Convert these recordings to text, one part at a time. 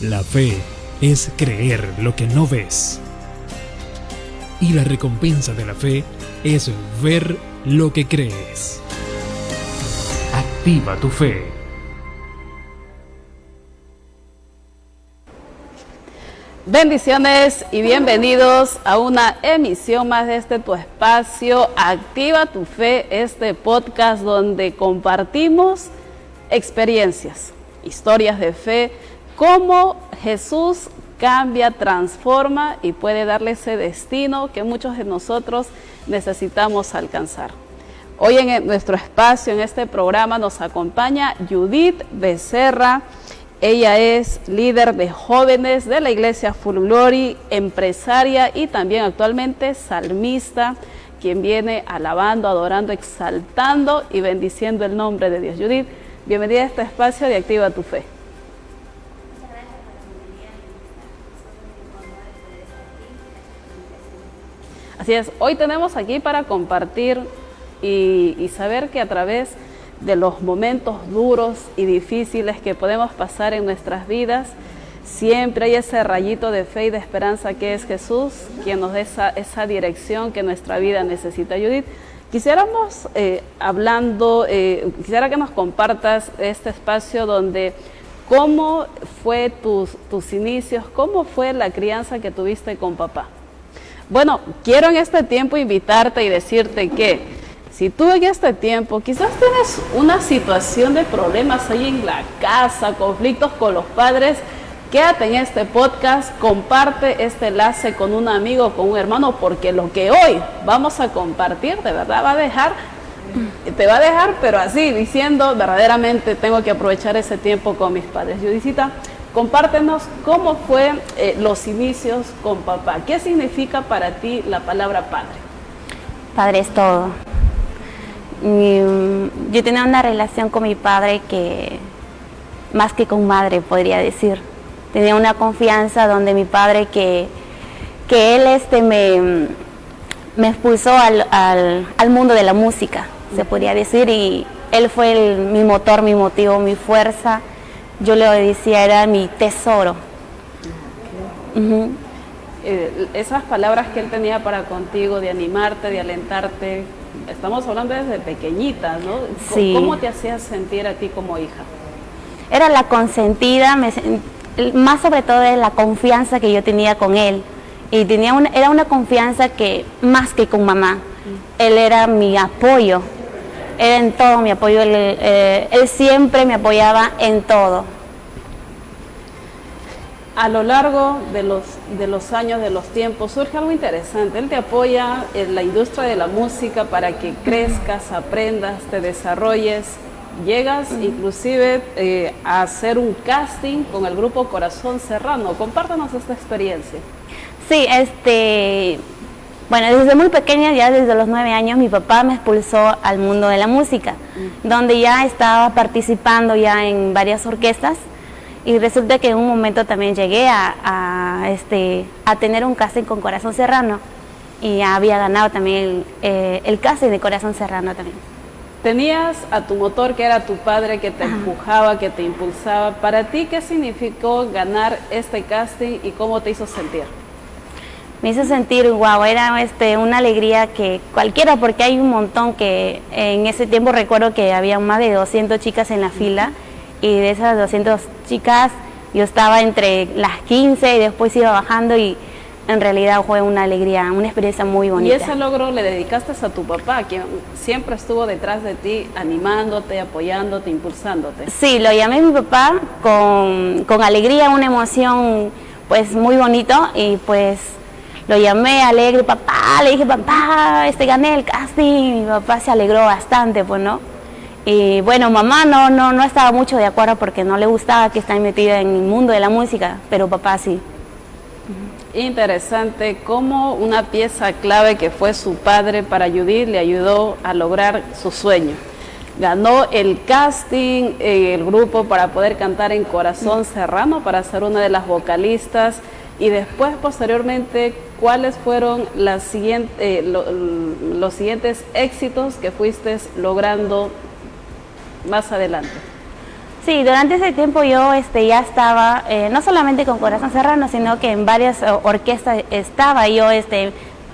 La fe es creer lo que no ves. Y la recompensa de la fe es ver lo que crees. Activa tu fe. Bendiciones y bienvenidos a una emisión más de tu espacio Activa tu Fe, este podcast donde compartimos experiencias, historias de fe, cómo Jesús cambia, transforma y puede darle ese destino que muchos de nosotros necesitamos alcanzar. Hoy en nuestro espacio, en este programa, nos acompaña Judith Becerra. Ella es líder de jóvenes de la iglesia Full Glory, empresaria y también actualmente salmista, quien viene alabando, adorando, exaltando y bendiciendo el nombre de Dios. Judith, bienvenida a este espacio de Activa tu Fe. Muchas gracias por la bienvenida. Así es, hoy tenemos aquí para compartir y saber que a través de los momentos duros y difíciles que podemos pasar en nuestras vidas, siempre hay ese rayito de fe y de esperanza que es Jesús, quien nos da esa dirección que nuestra vida necesita. Judith, quisiéramos quisiera que nos compartas este espacio donde cómo fue tus inicios, cómo fue la crianza que tuviste con papá. Bueno, quiero en este tiempo invitarte y decirte que si tú en este tiempo quizás tienes una situación de problemas ahí en la casa, conflictos con los padres, quédate en este podcast, comparte este enlace con un amigo, con un hermano, porque lo que hoy vamos a compartir de verdad te va a dejar, pero así, diciendo verdaderamente tengo que aprovechar ese tiempo con mis padres. Judicita, compártenos cómo fue los inicios con papá. ¿Qué significa para ti la palabra padre? Padre es todo. Yo tenía una relación con mi padre que más que con madre, podría decir. Tenía una confianza donde mi padre que él me expulsó al mundo de la música, se podría decir, y él fue mi motor, mi motivo, mi fuerza. Yo le decía, era mi tesoro. Okay. Esas palabras que él tenía para contigo, de animarte, de alentarte, estamos hablando desde pequeñita, ¿no? Sí. ¿Cómo te hacías sentir a ti como hija? Era la consentida, más sobre todo de la confianza que yo tenía con él. Y era una confianza que más que con mamá. Él era mi apoyo, era en todo mi apoyo, él siempre me apoyaba en todo. A lo largo de los años, de los tiempos, surge algo interesante. Él te apoya en la industria de la música para que crezcas, aprendas, te desarrolles. Llegas inclusive a hacer un casting con el grupo Corazón Serrano. Compártanos esta experiencia. Sí, bueno, desde muy pequeña, ya desde los 9 años, mi papá me expulsó al mundo de la música, donde ya estaba participando ya en varias orquestas. Y resulta que en un momento también llegué a tener un casting con Corazón Serrano y había ganado también el casting de Corazón Serrano también. Tenías a tu motor, que era tu padre, que te empujaba, que te impulsaba. Para ti, ¿qué significó ganar este casting y cómo te hizo sentir? Me hizo sentir, wow, era una alegría que cualquiera, porque hay un montón que en ese tiempo recuerdo que había más de 200 chicas en la fila. Y de esas 200 chicas, yo estaba entre las 15 y después iba bajando y en realidad fue una alegría, una experiencia muy bonita. ¿Y ese logro le dedicaste a tu papá, quien siempre estuvo detrás de ti, animándote, apoyándote, impulsándote? Sí, lo llamé a mi papá con alegría, una emoción pues muy bonito y pues lo llamé alegre, papá, le dije, papá, gané el casting, mi papá se alegró bastante, pues, ¿no? Y bueno, mamá no estaba mucho de acuerdo porque no le gustaba que esté metida en el mundo de la música, pero papá sí. Interesante cómo una pieza clave que fue su padre para Judith le ayudó a lograr su sueño. Ganó el casting, el grupo para poder cantar en Corazón Serrano, para ser una de las vocalistas. Y después, posteriormente, ¿cuáles fueron los siguientes éxitos que fuiste logrando más adelante? Sí, durante ese tiempo yo ya estaba, no solamente con Corazón Serrano, sino que en varias orquestas estaba yo,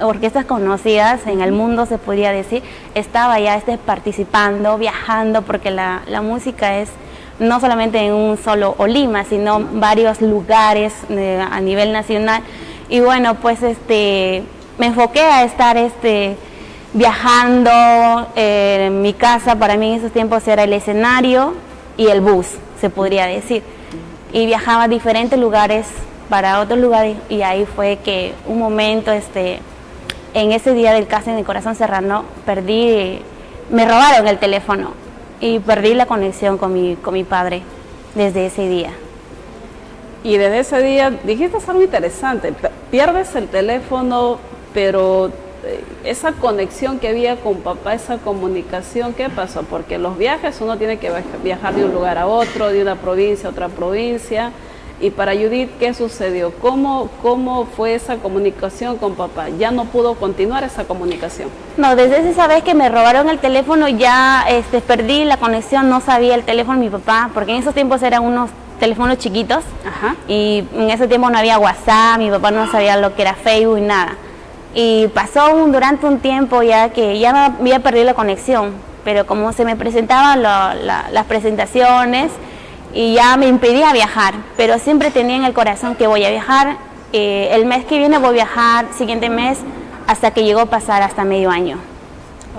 orquestas conocidas en el mundo, se podría decir, estaba ya participando, viajando, porque la música es no solamente en un solo Olima, sino varios lugares a nivel nacional. Y bueno, pues me enfoqué a estar viajando. En mi casa para mí en esos tiempos era el escenario y el bus, se podría decir. Y viajaba a diferentes lugares para otros lugares, y ahí fue que un momento, en ese día del casting de Corazón Serrano, me robaron el teléfono y perdí la conexión con mi padre desde ese día. Y desde ese día dijiste algo interesante, pierdes el teléfono, pero esa conexión que había con papá, esa comunicación, ¿qué pasó? Porque los viajes uno tiene que viajar de un lugar a otro, de una provincia a otra provincia. Y para Judith, ¿qué sucedió? ¿Cómo fue esa comunicación con papá? ¿Ya no pudo continuar esa comunicación? No, desde esa vez que me robaron el teléfono ya perdí la conexión, no sabía el teléfono de mi papá, porque en esos tiempos eran unos teléfonos chiquitos. Ajá. Y en ese tiempo no había WhatsApp, mi papá no sabía lo que era Facebook y nada. Y pasó durante un tiempo ya que ya me había perdido la conexión, pero como se me presentaban las presentaciones, y ya me impedía viajar, pero siempre tenía en el corazón que voy a viajar, el mes que viene voy a viajar, siguiente mes, hasta que llegó a pasar hasta medio año.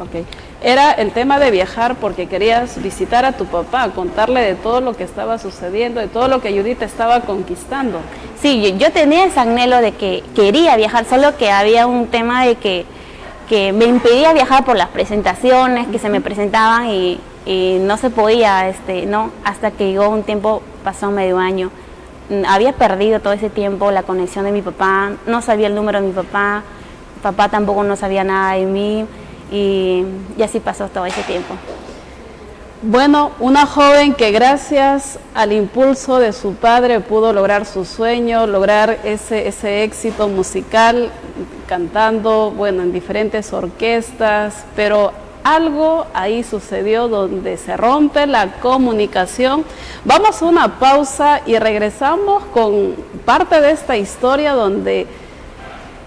Ok. Era el tema de viajar porque querías visitar a tu papá, contarle de todo lo que estaba sucediendo, de todo lo que Judith estaba conquistando. Sí, yo tenía ese anhelo de que quería viajar, solo que había un tema de que me impedía viajar por las presentaciones que se me presentaban, y no se podía, no, hasta que llegó un tiempo, pasó medio año. Había perdido todo ese tiempo la conexión de mi papá, no sabía el número de mi papá tampoco no sabía nada de mí, y así pasó todo ese tiempo. Bueno, una joven que gracias al impulso de su padre pudo lograr su sueño, lograr ese éxito musical, cantando, bueno, en diferentes orquestas, pero algo ahí sucedió donde se rompe la comunicación. Vamos a una pausa y regresamos con parte de esta historia donde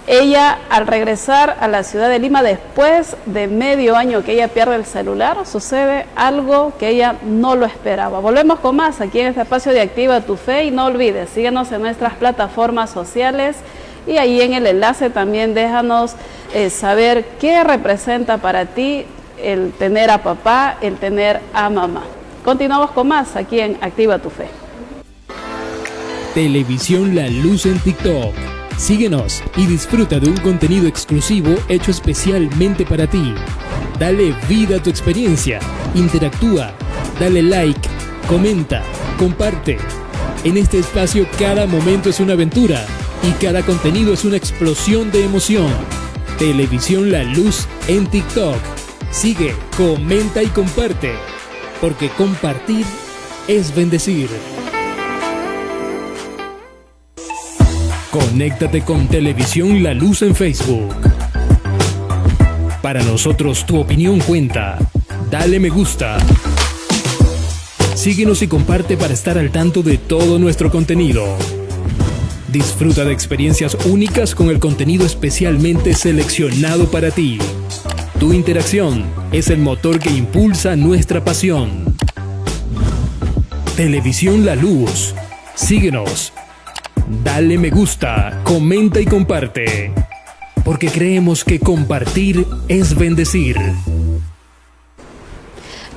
ella, al regresar a la ciudad de Lima después de medio año que ella pierde el celular, sucede algo que ella no lo esperaba. Volvemos con más aquí en este espacio de Activa tu Fe, y no olvides, síguenos en nuestras plataformas sociales, y ahí en el enlace también déjanos saber qué representa para ti el tener a papá, el tener a mamá. Continuamos con más aquí en Activa tu Fe. Televisión La Luz en TikTok. Síguenos y disfruta de un contenido exclusivo hecho especialmente para ti. Dale vida a tu experiencia, interactúa, dale like, comenta, comparte. En este espacio cada momento es una aventura y cada contenido es una explosión de emoción. Televisión La Luz en TikTok. Sigue, comenta y comparte, porque compartir es bendecir. Conéctate con Televisión La Luz en Facebook. Para nosotros tu opinión cuenta. Dale me gusta. Síguenos y comparte para estar al tanto de todo nuestro contenido. Disfruta de experiencias únicas con el contenido especialmente seleccionado para ti. Tu interacción es el motor que impulsa nuestra pasión. Televisión La Luz. Síguenos. Dale me gusta, comenta y comparte, porque creemos que compartir es bendecir.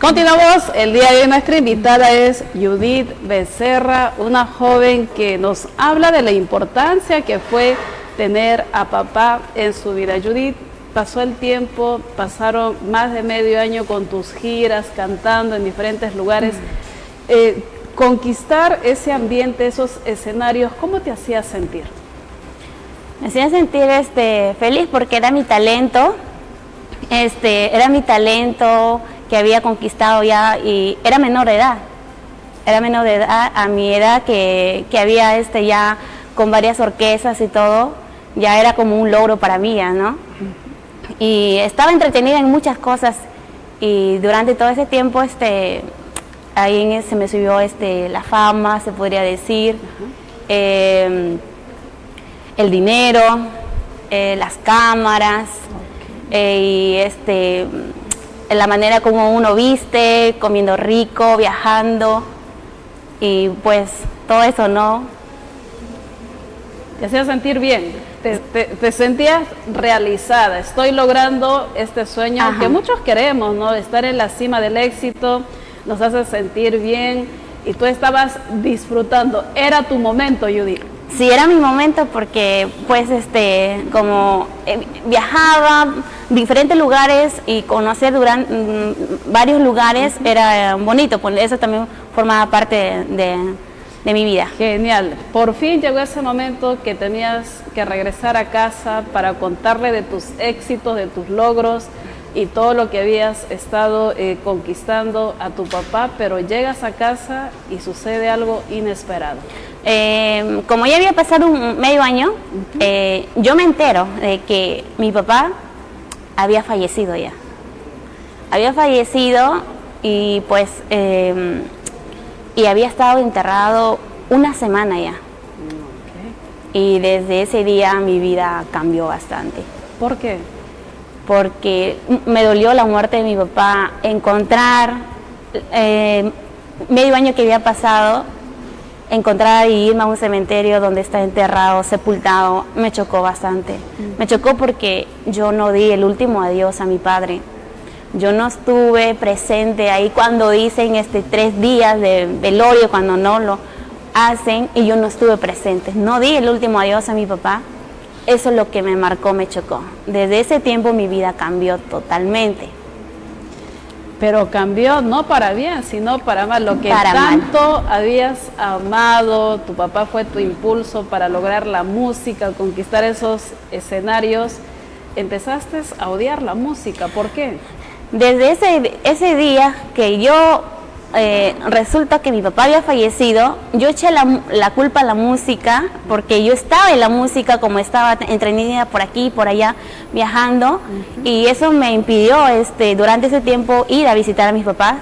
Continuamos, el día de hoy nuestra invitada es Judith Becerra, una joven que nos habla de la importancia que fue tener a papá en su vida. Judith, pasó el tiempo, pasaron más de medio año con tus giras, cantando en diferentes lugares. Conquistar ese ambiente, esos escenarios, ¿cómo te hacía sentir? Me hacía sentir feliz porque era mi talento, era mi talento que había conquistado ya, y era menor de edad a mi edad, que había ya con varias orquestas y todo, ya era como un logro para mí, ¿no? Y estaba entretenida en muchas cosas, y durante todo ese tiempo ahí se me subió la fama, se podría decir, el dinero, las cámaras, y la manera como uno viste, comiendo rico, viajando, y pues todo eso, ¿no? Te hacía sentir bien, te sentías realizada, estoy logrando este sueño. Ajá. Que muchos queremos, ¿no? Estar en la cima del éxito nos hace sentir bien, y tú estabas disfrutando, era tu momento, Judith. Sí, era mi momento porque pues como viajaba a diferentes lugares y conocer varios lugares era bonito, pues eso también formaba parte de mi vida. Genial, por fin llegó ese momento que tenías que regresar a casa para contarle de tus éxitos, de tus logros y todo lo que habías estado conquistando a tu papá, pero llegas a casa y sucede algo inesperado. Como ya había pasado un medio año, yo me entero de que mi papá había fallecido ya. Había fallecido y pues y había estado enterrado una semana ya. Y desde ese día mi vida cambió bastante. ¿Por qué? Porque me dolió la muerte de mi papá. Encontrar medio año que había pasado, encontrar y irme a un cementerio donde está enterrado, sepultado, me chocó bastante. Me chocó porque yo no di el último adiós a mi padre. Yo no estuve presente ahí cuando dicen 3 días de velorio, cuando no lo hacen, y yo no estuve presente. No di el último adiós a mi papá. Eso es lo que me marcó, me chocó. Desde ese tiempo mi vida cambió totalmente. Pero cambió no para bien, sino para mal. Lo que tanto habías amado, tu papá fue tu impulso para lograr la música, conquistar esos escenarios. Empezaste a odiar la música. ¿Por qué? Desde ese día que yo resulta que mi papá había fallecido, yo eché la culpa a la música, porque yo estaba en la música, como estaba entretenida por aquí y por allá viajando, y eso me impidió durante ese tiempo ir a visitar a mis papás.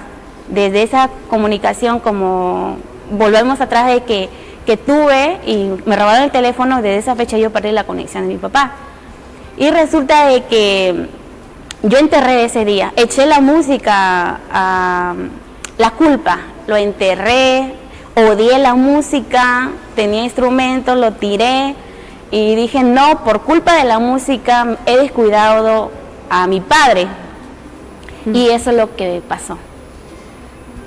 Desde esa comunicación, como volvemos atrás de que tuve y me robaron el teléfono, desde esa fecha yo perdí la conexión de mi papá. Y resulta de que yo enterré ese día, eché la música la culpa, lo enterré, odié la música, tenía instrumentos, lo tiré y dije no, por culpa de la música he descuidado a mi padre. Y eso es lo que pasó.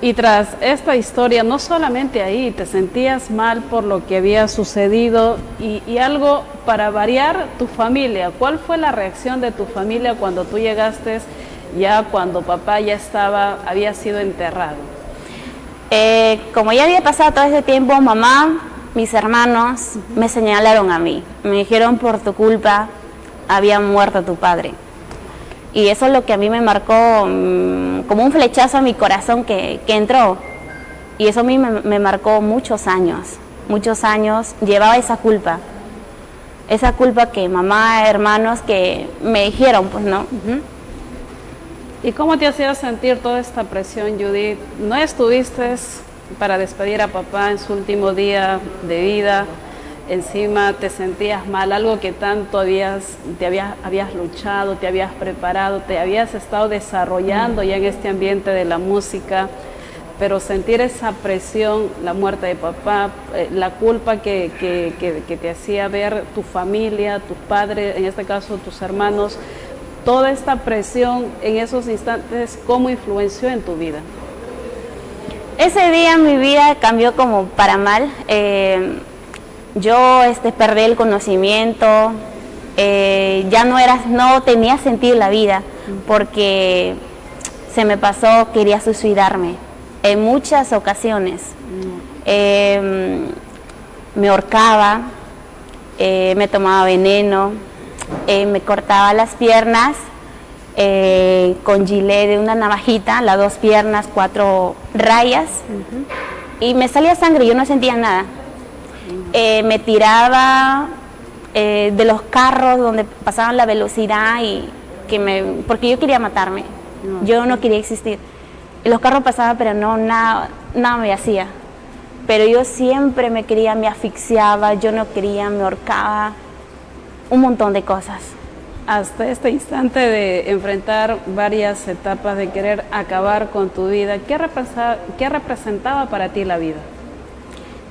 Y tras esta historia, no solamente ahí, te sentías mal por lo que había sucedido y algo para variar, tu familia. ¿Cuál fue la reacción de tu familia cuando tú llegaste, ya cuando papá ya había sido enterrado? Como ya había pasado todo ese tiempo, mamá, mis hermanos me señalaron a mí. Me dijeron, por tu culpa había muerto tu padre. Y eso es lo que a mí me marcó como un flechazo a mi corazón que entró. Y eso a mí me marcó muchos años. Muchos años llevaba esa culpa. Esa culpa que mamá, hermanos, que me dijeron, pues no. ¿Y cómo te hacía sentir toda esta presión, Judith? ¿No estuviste para despedir a papá en su último día de vida? Encima te sentías mal, algo que tanto habías luchado, te habías preparado, te habías estado desarrollando ya en este ambiente de la música, pero sentir esa presión, la muerte de papá, la culpa que te hacía ver tu familia, tus padres, en este caso tus hermanos, toda esta presión en esos instantes, ¿cómo influenció en tu vida? Ese día mi vida cambió como para mal. Yo perdí el conocimiento, ya no tenía sentido la vida, porque se me pasó, quería suicidarme en muchas ocasiones. Me ahorcaba, me tomaba veneno, me cortaba las piernas con gilet de una navajita, las 2 piernas, 4 rayas, y me salía sangre, yo no sentía nada. Me tiraba de los carros donde pasaban la velocidad porque yo quería matarme, yo no quería existir. Los carros pasaban, pero no, nada, nada me hacía. Pero yo siempre me quería, me asfixiaba, yo no quería, me ahorcaba, un montón de cosas. Hasta este instante de enfrentar varias etapas de querer acabar con tu vida, ¿qué representaba para ti la vida?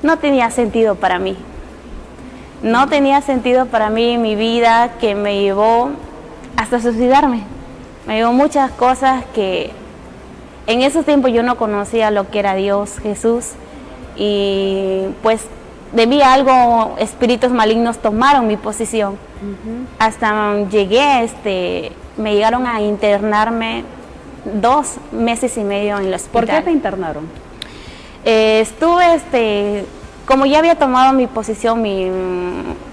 No tenía sentido para mí. No tenía sentido para mí mi vida, que me llevó hasta suicidarme. Me llevó muchas cosas que en esos tiempos yo no conocía lo que era Dios, Jesús, y pues debido a algo, espíritus malignos tomaron mi posición. Hasta llegué, me llegaron a internarme 2 meses y medio en el hospital. ¿Por qué te internaron? Estuve, como ya había tomado mi posición, mis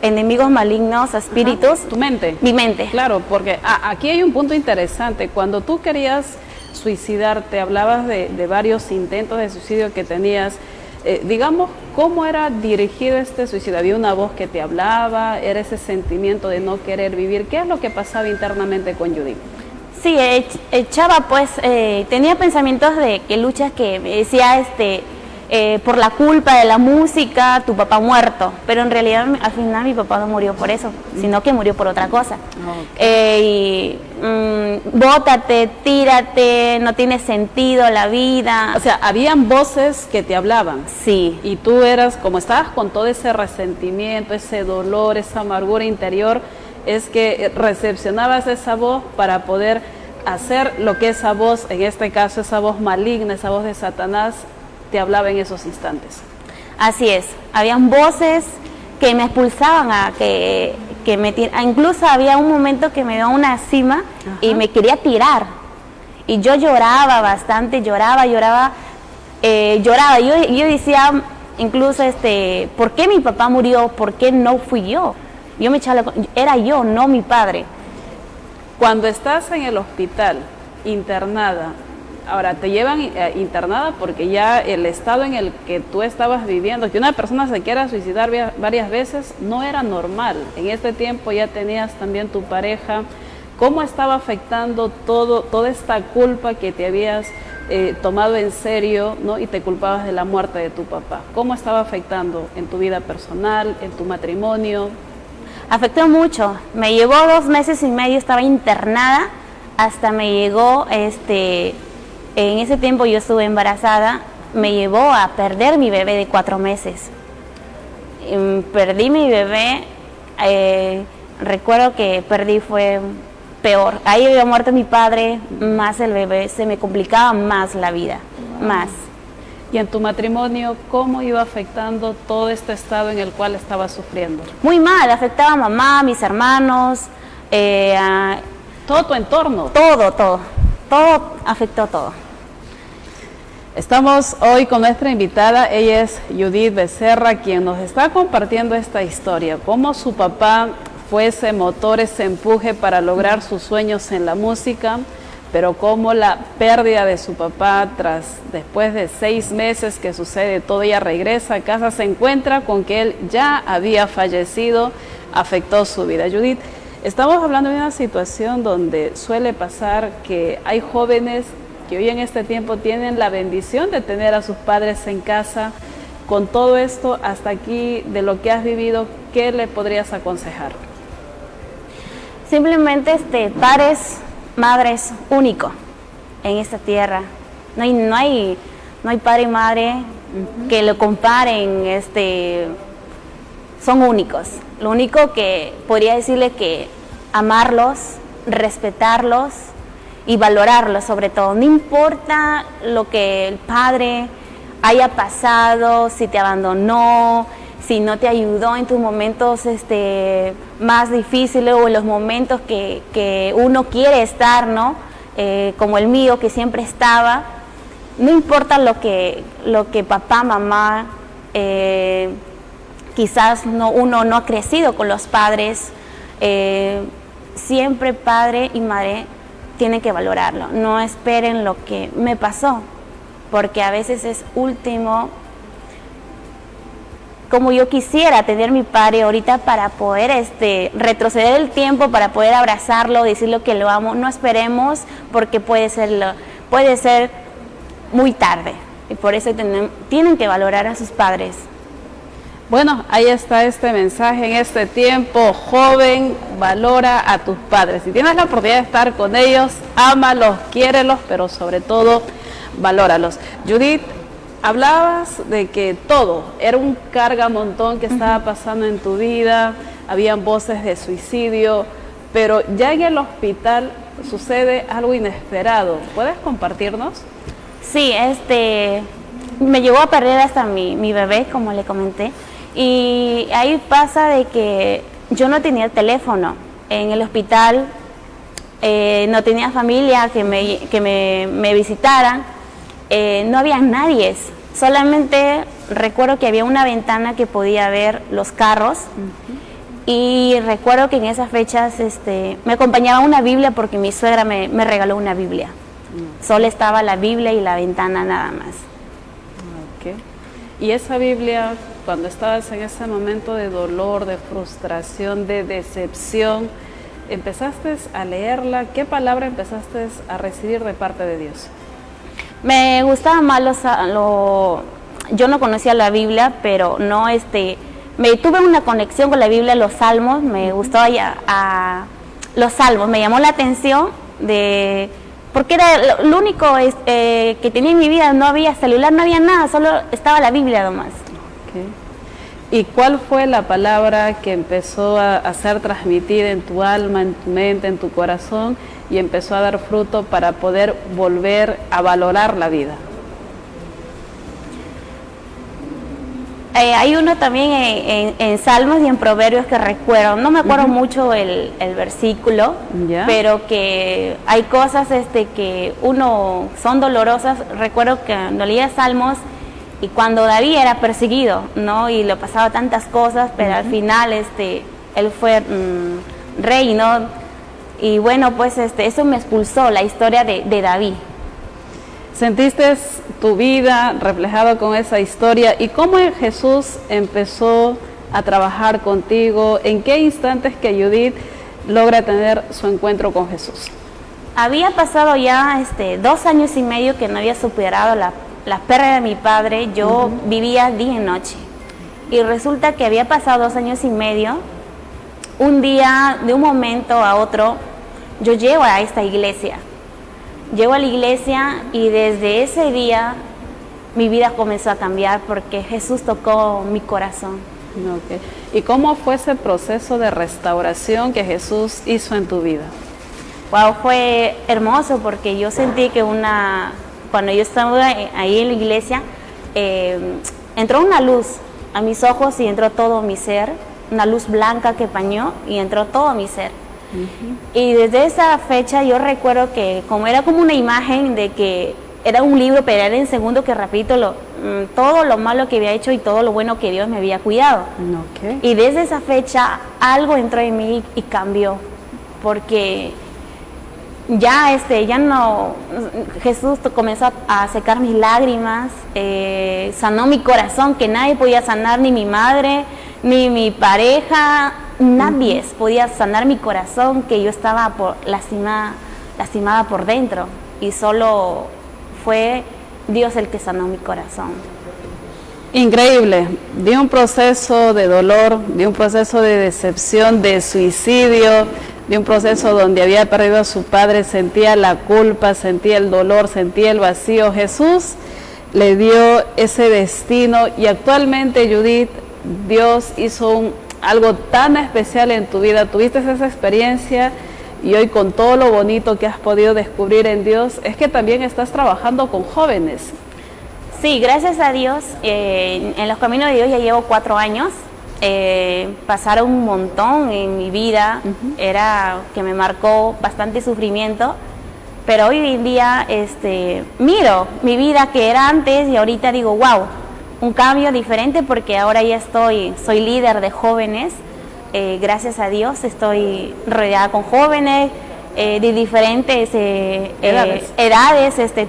enemigos malignos, espíritus. ¿Tu mente? Mi mente. Claro, porque aquí hay un punto interesante. Cuando tú querías suicidarte, hablabas de varios intentos de suicidio que tenías. Digamos, ¿cómo era dirigido este suicidio? ¿Había una voz que te hablaba? ¿Era ese sentimiento de no querer vivir? ¿Qué es lo que pasaba internamente con Judith? Sí, echaba pues, tenía pensamientos de que luchas que me decía, por la culpa de la música, tu papá muerto, pero en realidad al final mi papá no murió por eso, sino que murió por otra cosa. Bótate, tírate, no tiene sentido la vida. O sea, habían voces que te hablaban. Sí. Y tú eras, como estabas con todo ese resentimiento, ese dolor, esa amargura interior, es que recepcionabas esa voz para poder hacer lo que esa voz, en este caso esa voz maligna, esa voz de Satanás, te hablaba en esos instantes. Así es, habían voces que me expulsaban incluso había un momento que me dio una cima. Ajá. Y me quería tirar, y yo lloraba bastante, lloraba. Yo decía, incluso, ¿por qué mi papá murió? ¿Por qué no fui yo? Era yo, no mi padre. Cuando estás en el hospital, internada, ahora te llevan internada porque ya el estado en el que tú estabas viviendo, que una persona se quiera suicidar varias veces, no era normal. En este tiempo ya tenías también tu pareja. ¿Cómo estaba afectando toda esta culpa que te habías tomado en serio, ¿no? Y te culpabas de la muerte de tu papá? ¿Cómo estaba afectando en tu vida personal, en tu matrimonio? Afectó mucho. Me llevó 2 meses y medio, estaba internada, hasta me llegó, en ese tiempo yo estuve embarazada, me llevó a perder mi bebé de 4 meses. Perdí mi bebé, recuerdo que perdí, fue peor. Ahí había muerto mi padre, más el bebé, se me complicaba más la vida, más. ¿Y en tu matrimonio cómo iba afectando todo este estado en el cual estabas sufriendo? Muy mal, afectaba a mamá, a mis hermanos, todo tu entorno. Todo afectó todo. Estamos hoy con nuestra invitada, ella es Judith Becerra, quien nos está compartiendo esta historia, cómo su papá fue ese motor, ese empuje para lograr sus sueños en la música, pero cómo la pérdida de su papá, después de 6 meses que sucede todo, ella regresa a casa, se encuentra con que él ya había fallecido, afectó su vida. Judith, estamos hablando de una situación donde suele pasar que hay jóvenes que hoy en este tiempo tienen la bendición de tener a sus padres en casa. Con todo esto, hasta aquí, de lo que has vivido, ¿qué le podrías aconsejar? Simplemente padres, madres únicos en esta tierra. No hay padre y madre que lo comparen, son únicos. Lo único que podría decirle que amarlos, respetarlos y valorarlos sobre todo. No importa lo que el padre haya pasado, si te abandonó, si no te ayudó en tus momentos más difíciles o en los momentos que uno quiere estar, ¿no? Como el mío, que siempre estaba. No importa lo que papá, mamá, quizás uno no ha crecido con los padres, siempre padre y madre tienen que valorarlo. No esperen lo que me pasó, porque a veces es último. Como yo quisiera tener mi padre ahorita para poder retroceder el tiempo, para poder abrazarlo, decirle que lo amo. No esperemos, porque puede ser muy tarde. y por eso tienen que valorar a sus padres. Bueno, ahí está este mensaje en este tiempo. Joven, valora a tus padres. Si tienes la oportunidad de estar con ellos, ámalos, quiérelos, pero sobre todo, valóralos. Judith, hablabas de que todo era un cargamontón que estaba pasando en tu vida, habían voces de suicidio, pero ya en el hospital sucede algo inesperado. ¿Puedes compartirnos? Sí, me llegó a perder hasta mi bebé, como le comenté. Y ahí pasa de que yo no tenía teléfono en el hospital, no tenía familia que me visitaran, no había nadie, solamente recuerdo que había una ventana que podía ver los carros. Y recuerdo que en esas fechas me acompañaba una Biblia porque mi suegra me regaló una Biblia. Solo estaba la Biblia y la ventana nada más. Okay. Y esa Biblia, cuando estabas en ese momento de dolor, de frustración, de decepción, ¿empezaste a leerla? ¿Qué palabra empezaste a recibir de parte de Dios? Me gustaba más yo no conocía la Biblia, pero no tuve una conexión con la Biblia, los salmos, me gustó los salmos, me llamó la atención porque era lo único que tenía en mi vida, no había celular, no había nada, solo estaba la Biblia nomás. Okay. ¿Y cuál fue la palabra que empezó a ser transmitida en tu alma, en tu mente, en tu corazón y empezó a dar fruto para poder volver a valorar la vida? Hay uno también en Salmos y en Proverbios que recuerdo, no me acuerdo mucho el versículo, pero que hay cosas que son dolorosas. Recuerdo que cuando leía Salmos y cuando David era perseguido, ¿no? Y le pasaba tantas cosas, pero al final él fue rey, ¿no? Y bueno, pues eso me expulsó, la historia de David. ¿Sentiste tu vida reflejada con esa historia? ¿Y cómo Jesús empezó a trabajar contigo? ¿En qué instantes que Judith logra tener su encuentro con Jesús? Había pasado ya 2 años y medio que no había superado la pérdida de mi padre. Yo vivía día y noche. Y resulta que había pasado 2 años y medio. Un día, de un momento a otro, yo llego a esta iglesia. Llego a la iglesia y desde ese día mi vida comenzó a cambiar porque Jesús tocó mi corazón. Okay. ¿Y cómo fue ese proceso de restauración que Jesús hizo en tu vida? Wow, fue hermoso porque yo sentí que cuando yo estaba ahí en la iglesia, entró una luz a mis ojos y entró todo mi ser, una luz blanca que bañó y entró todo mi ser. Y desde esa fecha yo recuerdo que era como una imagen de que era un libro, pero era en segundo que repito todo lo malo que había hecho y todo lo bueno que Dios me había cuidado. Okay. Y desde esa fecha algo entró en mí y cambió, porque ya no, Jesús comenzó a secar mis lágrimas, sanó mi corazón que nadie podía sanar, ni mi madre, ni mi pareja. Nadie podía sanar mi corazón, que yo estaba lastimada por dentro, y solo fue Dios el que sanó mi corazón. Increíble, de un proceso de dolor, de un proceso de decepción, de suicidio, de un proceso donde había perdido a su padre, sentía la culpa, sentía el dolor, sentía el vacío. Jesús le dio ese destino y actualmente, Judith, Dios hizo algo tan especial en tu vida, tuviste esa experiencia y hoy con todo lo bonito que has podido descubrir en Dios, es que también estás trabajando con jóvenes. Sí, gracias a Dios, en los caminos de Dios ya llevo 4 años, pasaron un montón en mi vida, era que me marcó bastante sufrimiento, pero hoy en día miro mi vida que era antes y ahorita digo, wow, un cambio diferente porque ahora ya soy líder de jóvenes, gracias a Dios estoy rodeada con jóvenes de diferentes edades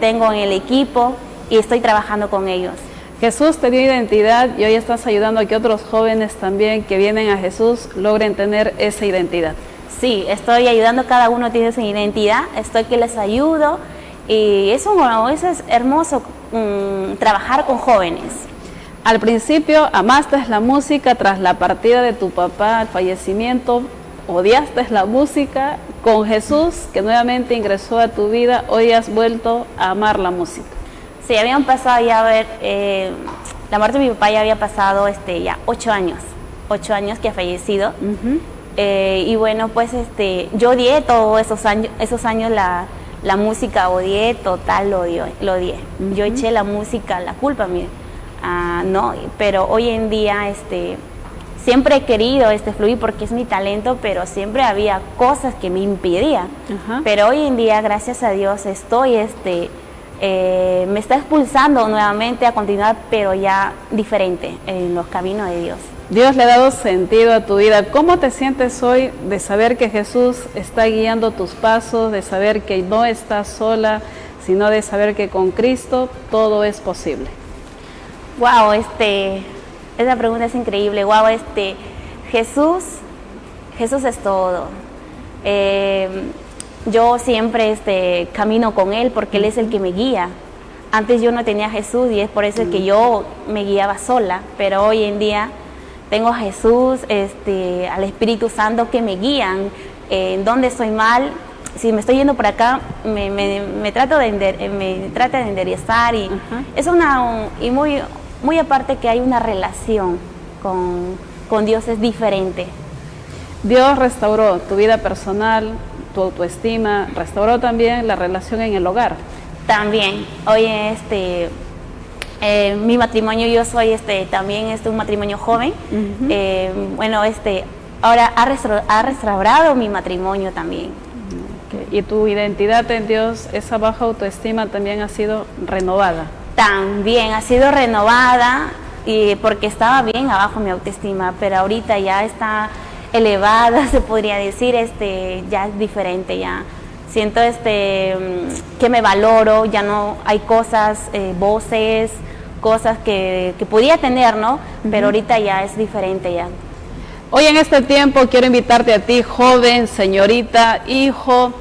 tengo en el equipo y estoy trabajando con ellos. Jesús te dio identidad y hoy estás ayudando a que otros jóvenes también que vienen a Jesús logren tener esa identidad. Sí, estoy ayudando, cada uno tiene su identidad, estoy que les ayudo y eso es hermoso trabajar con jóvenes. Al principio amaste la música, tras la partida de tu papá, el fallecimiento, odiaste la música. Con Jesús, que nuevamente ingresó a tu vida, hoy has vuelto a amar la música. Sí, habían pasado ya, la muerte de mi papá ya había pasado ya 8 años que ha fallecido. Y bueno, pues yo odié todos esos años la música, odié, total, lo odié. Yo eché la música, la culpa, mire. No, pero hoy en día siempre he querido fluir porque es mi talento, pero siempre había cosas que me impedían. Pero hoy en día, gracias a Dios, estoy me está expulsando nuevamente a continuar, pero ya diferente en los caminos de Dios. Dios le ha dado sentido a tu vida. ¿Cómo te sientes hoy de saber que Jesús está guiando tus pasos, de saber que no estás sola, sino de saber que con Cristo todo es posible? Wow, esa pregunta es increíble. Wow, Jesús es todo. Yo siempre camino con Él porque Él es el que me guía. Antes yo no tenía a Jesús y es por eso que yo me guiaba sola, pero hoy en día tengo a Jesús, al Espíritu Santo que me guían, en dónde estoy mal. Si me estoy yendo por acá, me trata de enderezar y es y muy aparte que hay una relación con Dios, es diferente. Dios restauró tu vida personal, tu autoestima, restauró también la relación en el hogar. También, hoy mi matrimonio, yo soy también un matrimonio joven. Bueno, ahora ha restaurado mi matrimonio también. Y tu identidad en Dios, esa baja autoestima también ha sido renovada. También ha sido renovada, y porque estaba bien abajo mi autoestima, pero ahorita ya está elevada, se podría decir, ya es diferente, ya siento que me valoro, ya no hay cosas, voces, cosas que podía tener, ¿no? Pero ahorita ya es diferente ya. Hoy en este tiempo quiero invitarte a ti, joven, señorita, hijo,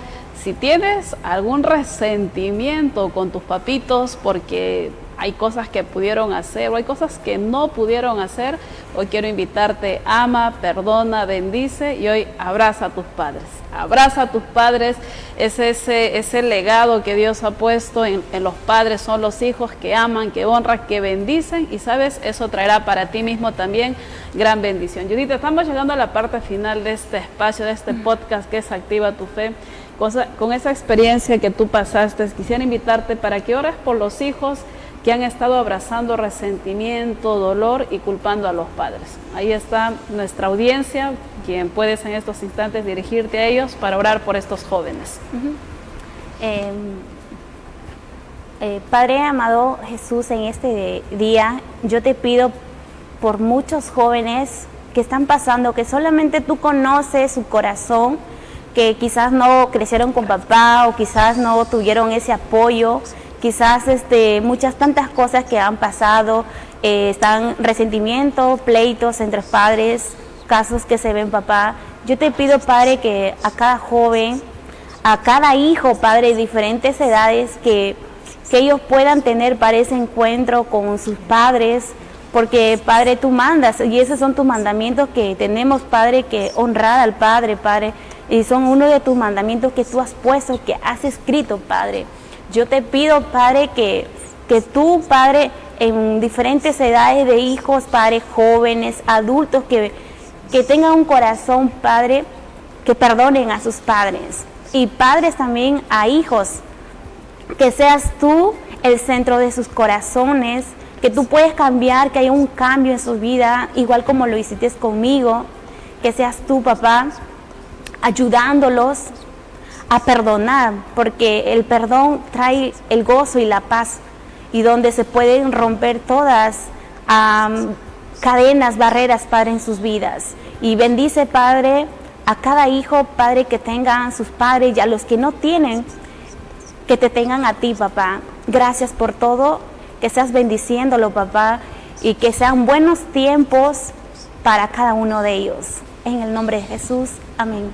si tienes algún resentimiento con tus papitos porque hay cosas que pudieron hacer o hay cosas que no pudieron hacer, hoy quiero invitarte, ama, perdona, bendice y hoy abraza a tus padres. Abraza a tus padres, es ese legado que Dios ha puesto en los padres, son los hijos que aman, que honran, que bendicen y sabes, eso traerá para ti mismo también gran bendición. Judith, estamos llegando a la parte final de este espacio, de este podcast que es Activa tu Fe. Con esa experiencia que tú pasaste, quisiera invitarte para que ores por los hijos que han estado abrazando resentimiento, dolor y culpando a los padres. Ahí está nuestra audiencia, quien puedes en estos instantes dirigirte a ellos para orar por estos jóvenes. Padre amado Jesús, en este día yo te pido por muchos jóvenes que están pasando, que solamente tú conoces su corazón, que quizás no crecieron con papá o quizás no tuvieron ese apoyo, quizás muchas tantas cosas que han pasado, están resentimiento, pleitos entre padres, casos que se ven papá. Yo te pido, Padre, que a cada joven, a cada hijo, Padre, de diferentes edades, que ellos puedan tener, Padre, ese encuentro con sus padres, porque, Padre, tú mandas, y esos son tus mandamientos que tenemos, Padre, que honrar al Padre, Padre, y son uno de tus mandamientos que tú has puesto, que has escrito, Padre. Yo te pido, Padre, que tú, Padre, en diferentes edades de hijos, Padre, jóvenes, adultos, que tengan un corazón, Padre, que perdonen a sus padres. Y padres también a hijos, que seas tú el centro de sus corazones, que tú puedes cambiar, que haya un cambio en su vida, igual como lo hiciste conmigo, que seas tú, papá, ayudándolos a perdonar, porque el perdón trae el gozo y la paz, y donde se pueden romper todas cadenas, barreras, Padre, en sus vidas. Y bendice, Padre, a cada hijo, Padre, que tengan sus padres, y a los que no tienen, que te tengan a ti, papá. Gracias por todo, que seas bendiciéndolo, papá, y que sean buenos tiempos para cada uno de ellos. En el nombre de Jesús, amén.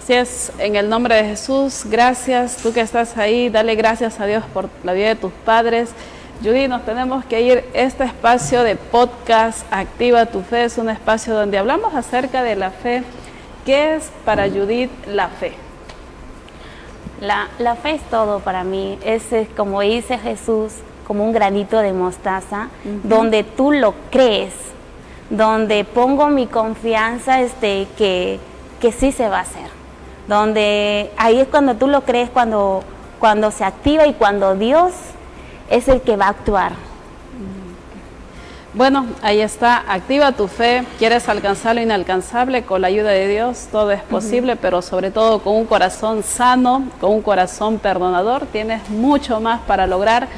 Así es, en el nombre de Jesús, gracias. Tú que estás ahí, dale gracias a Dios por la vida de tus padres. Judy, nos tenemos que ir. Este espacio de podcast Activa tu Fe es un espacio donde hablamos acerca de la fe. ¿Qué es para Judith la fe? La fe es todo para mí. Es como dice Jesús, como un granito de mostaza, donde tú lo crees, donde pongo mi confianza que sí se va a hacer. Donde ahí es cuando tú lo crees, cuando se activa y cuando Dios es el que va a actuar. Bueno, ahí está, activa tu fe. ¿Quieres alcanzar lo inalcanzable? Con la ayuda de Dios todo es posible, pero sobre todo con un corazón sano, con un corazón perdonador, tienes mucho más para lograr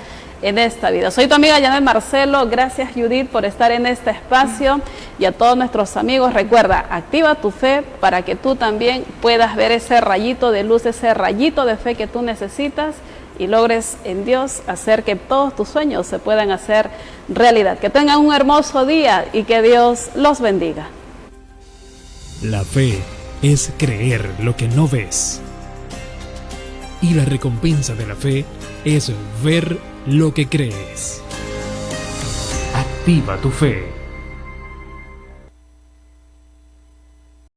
en esta vida. Soy tu amiga Yanel Marcelo. Gracias, Judith, por estar en este espacio, y a todos nuestros amigos, recuerda, activa tu fe para que tú también puedas ver ese rayito de luz, ese rayito de fe que tú necesitas, y logres en Dios hacer que todos tus sueños se puedan hacer realidad. Que tengan un hermoso día y que Dios los bendiga. La fe es creer lo que no ves. Y la recompensa de la fe es ver lo que crees. Activa tu fe.